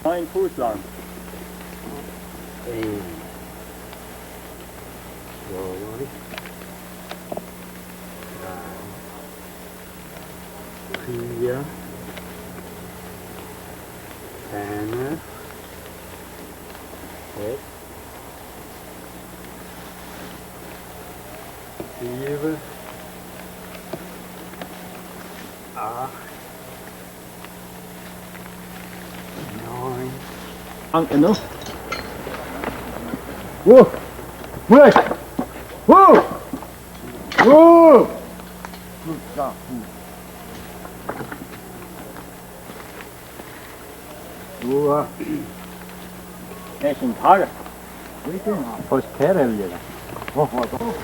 9 Fuß lang. Rồi. 4, 5, 6, 7, 8, 9. Lang genug. Wow! Weg! Wow! Wow! Gut, ja, gut. Wow. 16 Tage. Fast kärelje. Oh, oh, oh.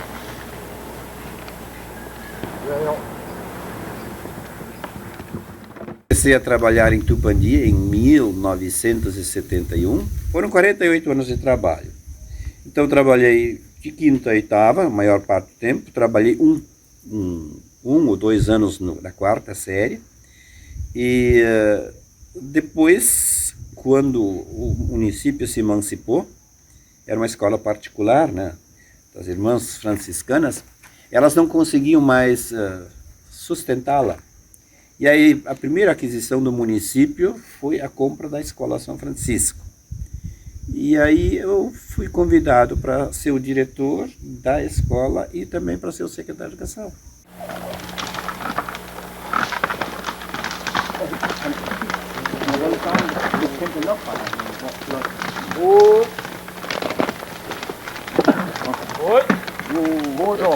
Comecei a trabalhar em Tupandi em 1971. Foram 48 anos de trabalho. Então trabalhei de quinta a oitava, a maior parte do tempo. Trabalhei um ou 2 anos na quarta série. E depois, quando o município se emancipou, era uma escola particular, né, das irmãs franciscanas, elas não conseguiam mais sustentá-la. E aí a primeira aquisição do município foi a compra da Escola São Francisco. E aí eu fui convidado para ser o diretor da escola e também para ser o secretário de educação.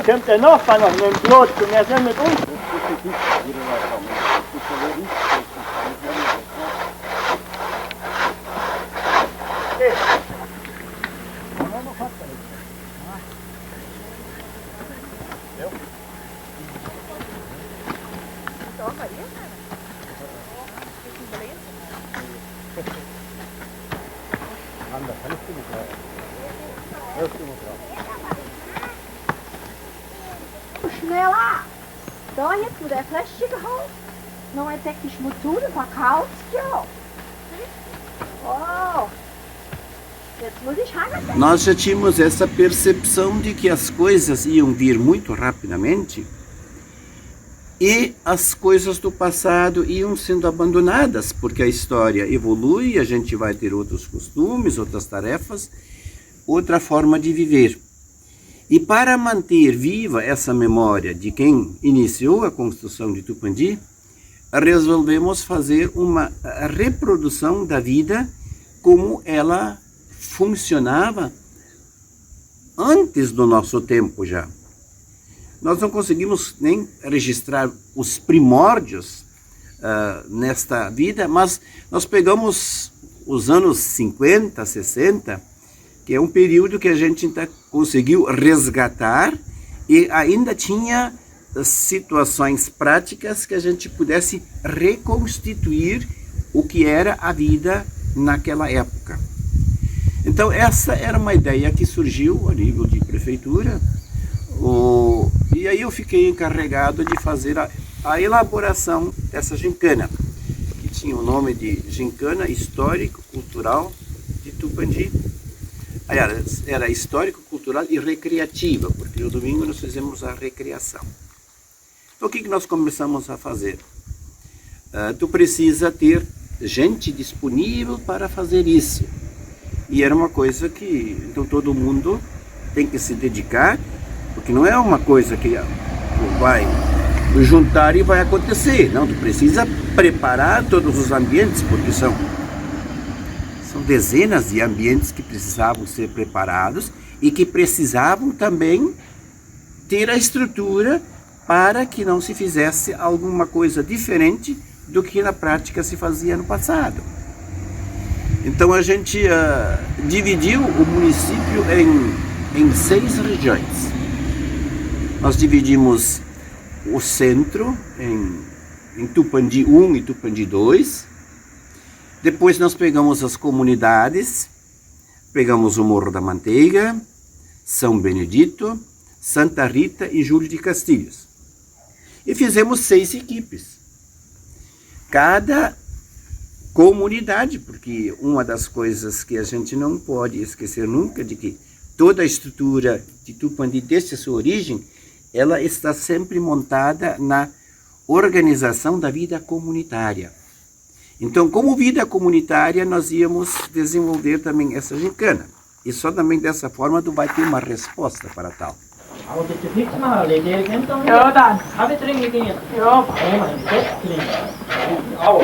Kommt der Nachbar noch mit dem Blut und er soll mit uns? Schneller! Da jetzt wo der Fläschchen geholt. Noch ein Säckchen Schmutzude verkauft, ja. Oh! Jetzt muss ich hangen. Nós já tínhamos essa percepção de que as coisas iam vir muito rapidamente e as coisas do passado iam sendo abandonadas, porque a história evolui, a gente vai ter outros costumes, outras tarefas, outra forma de viver. E para manter viva essa memória de quem iniciou a construção de Tupandi, resolvemos fazer uma reprodução da vida como ela funcionava antes do nosso tempo já. Nós não conseguimos nem registrar os primórdios nesta vida, mas nós pegamos os anos 50, 60, que é um período que a gente conseguiu resgatar e ainda tinha situações práticas que a gente pudesse reconstituir o que era a vida naquela época. Então essa era uma ideia que surgiu a nível de prefeitura, e aí eu fiquei encarregado de fazer a elaboração dessa gincana, que tinha o nome de Gincana Histórico-Cultural de Tupandi. Aliás, era histórico-cultural e recreativa, porque no domingo nós fizemos a recreação. Então o que nós começamos a fazer? Tu precisa ter gente disponível para fazer isso. E era uma coisa que então todo mundo tem que se dedicar, porque não é uma coisa que tu vai juntar e vai acontecer. Não, tu precisa preparar todos os ambientes, porque são dezenas de ambientes que precisavam ser preparados e que precisavam também ter a estrutura para que não se fizesse alguma coisa diferente do que na prática se fazia no passado. Então a gente dividiu o município em 6 regiões. Nós dividimos o centro em Tupandi 1 e Tupandi 2. Depois nós pegamos as comunidades, pegamos o Morro da Manteiga, São Benedito, Santa Rita e Júlio de Castilhos. E fizemos 6 equipes. Cada comunidade, porque uma das coisas que a gente não pode esquecer nunca de que toda a estrutura de Tupandi, desde a sua origem, ela está sempre montada na organização da vida comunitária. Então, como vida comunitária, nós íamos desenvolver também essa gincana. E só também dessa forma tu vai ter uma resposta para tal.เอาติดพริกมาเลยเดี๋ยวแกต้อง Ja, dann. เอาไปตริงอย่างเงี้ย Ja, เอามาเซ็ตตริง au.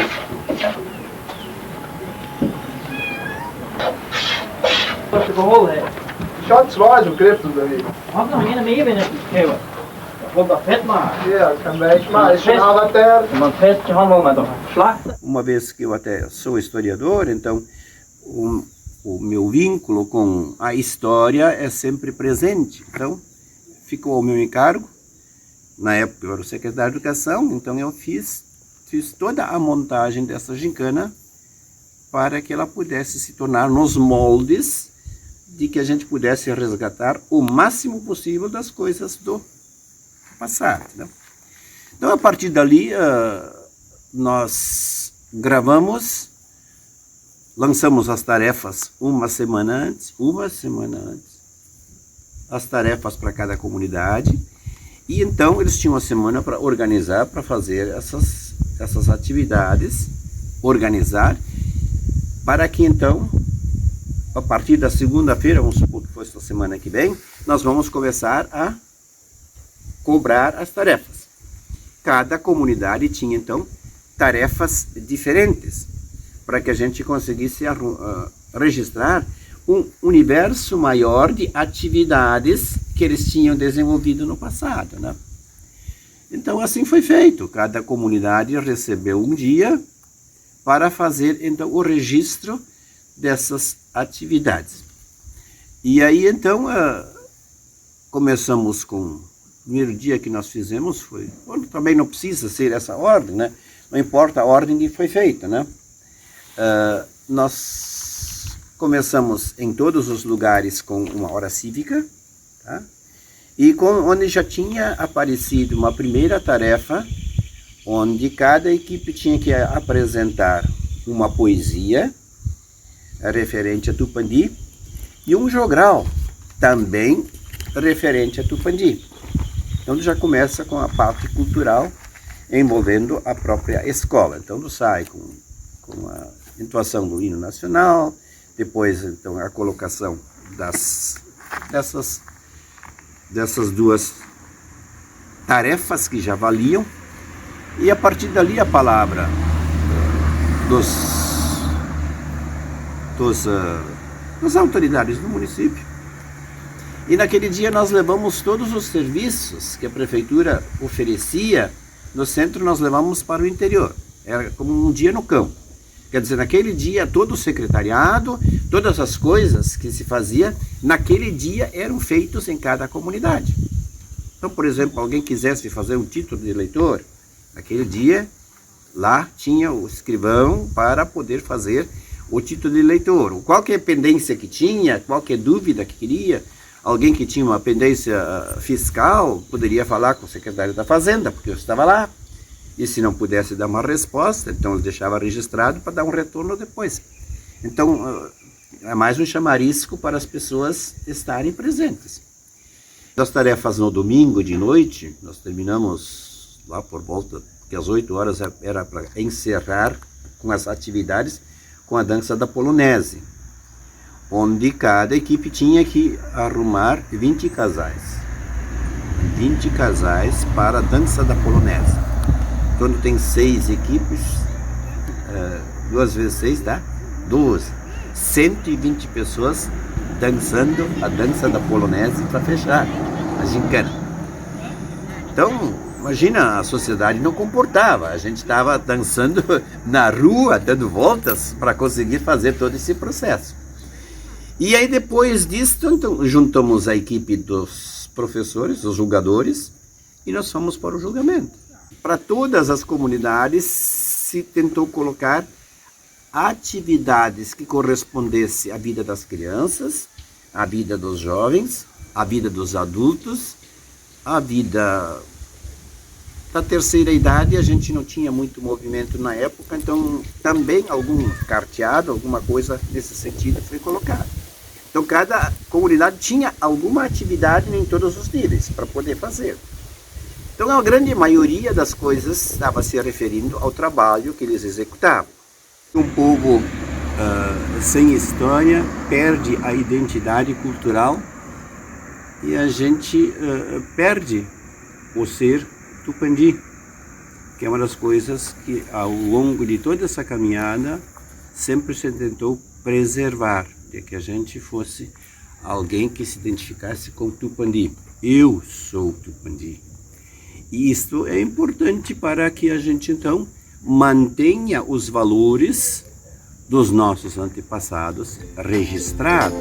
Vad ska du hålla här? Känns svårt att greppa det här. Har du någon mer med dig? Hej. Hålla fett med. Ja, kan väl mais nada där. Man fett kan han med då. Slakta. Uma vez que eu até sou historiador, então o meu vínculo com a história é sempre presente. Então, ficou ao meu encargo. Na época eu era o secretário de Educação, então eu fiz toda a montagem dessa gincana para que ela pudesse se tornar nos moldes de que a gente pudesse resgatar o máximo possível das coisas do passado. Né? Então, a partir dali, nós gravamos, lançamos as tarefas uma semana antes, as tarefas para cada comunidade, e então eles tinham uma semana para organizar, para fazer essas atividades, organizar, para que então, a partir da segunda-feira, vamos supor que fosse a semana que vem, nós vamos começar a cobrar as tarefas. Cada comunidade tinha então tarefas diferentes, para que a gente conseguisse registrar um universo maior de atividades que eles tinham desenvolvido no passado, né? Então assim foi feito, cada comunidade recebeu um dia para fazer então o registro dessas atividades. E aí então começamos com o primeiro dia que nós fizemos foi, também não precisa ser essa ordem, né? Não importa a ordem que foi feita, né? Nós começamos em todos os lugares com uma hora cívica, tá? E onde já tinha aparecido uma primeira tarefa, onde cada equipe tinha que apresentar uma poesia referente a Tupandi e um jogral também referente a Tupandi. Então já começa com a parte cultural envolvendo a própria escola. Então tu sai com a entoação do hino nacional, depois então a colocação dessas duas tarefas que já valiam, e a partir dali a palavra das autoridades do município. E naquele dia nós levamos todos os serviços que a prefeitura oferecia no centro, nós levamos para o interior. Era como um dia no campo. Quer dizer, naquele dia todo o secretariado, todas as coisas que se fazia naquele dia eram feitos em cada comunidade. Então, por exemplo, alguém quisesse fazer um título de eleitor, naquele dia lá tinha o escrivão para poder fazer o título de eleitor. Qualquer pendência que tinha, qualquer dúvida que queria, alguém que tinha uma pendência fiscal poderia falar com o secretário da Fazenda, porque eu estava lá. E se não pudesse dar uma resposta, então ele deixava registrado para dar um retorno depois. Então, é mais um chamarisco para as pessoas estarem presentes. Das tarefas no domingo de noite, nós terminamos lá por volta, que às 8 horas era para encerrar com as atividades com a dança da polonese, onde cada equipe tinha que arrumar 20 casais. 20 casais para a dança da polonese. Quando tem 6 equipes, 2 vezes 6 dá 12. 120 pessoas dançando a dança da polonese para fechar a gincana. Então, imagina, a sociedade não comportava. A gente estava dançando na rua, dando voltas para conseguir fazer todo esse processo. E aí depois disso, então, juntamos a equipe dos professores, os julgadores, e nós fomos para o julgamento. Para todas as comunidades se tentou colocar atividades que correspondessem à vida das crianças, à vida dos jovens, à vida dos adultos, à vida da terceira idade, a gente não tinha muito movimento na época, então também algum carteado, alguma coisa nesse sentido foi colocado. Então cada comunidade tinha alguma atividade em todos os níveis para poder fazer. Então a grande maioria das coisas estava se referindo ao trabalho que eles executavam. Um povo sem história perde a identidade cultural e a gente perde o ser Tupandi, que é uma das coisas que ao longo de toda essa caminhada sempre se tentou preservar, de que a gente fosse alguém que se identificasse com Tupandi. Eu sou Tupandi. E isto é importante para que a gente então mantenha os valores dos nossos antepassados registrados.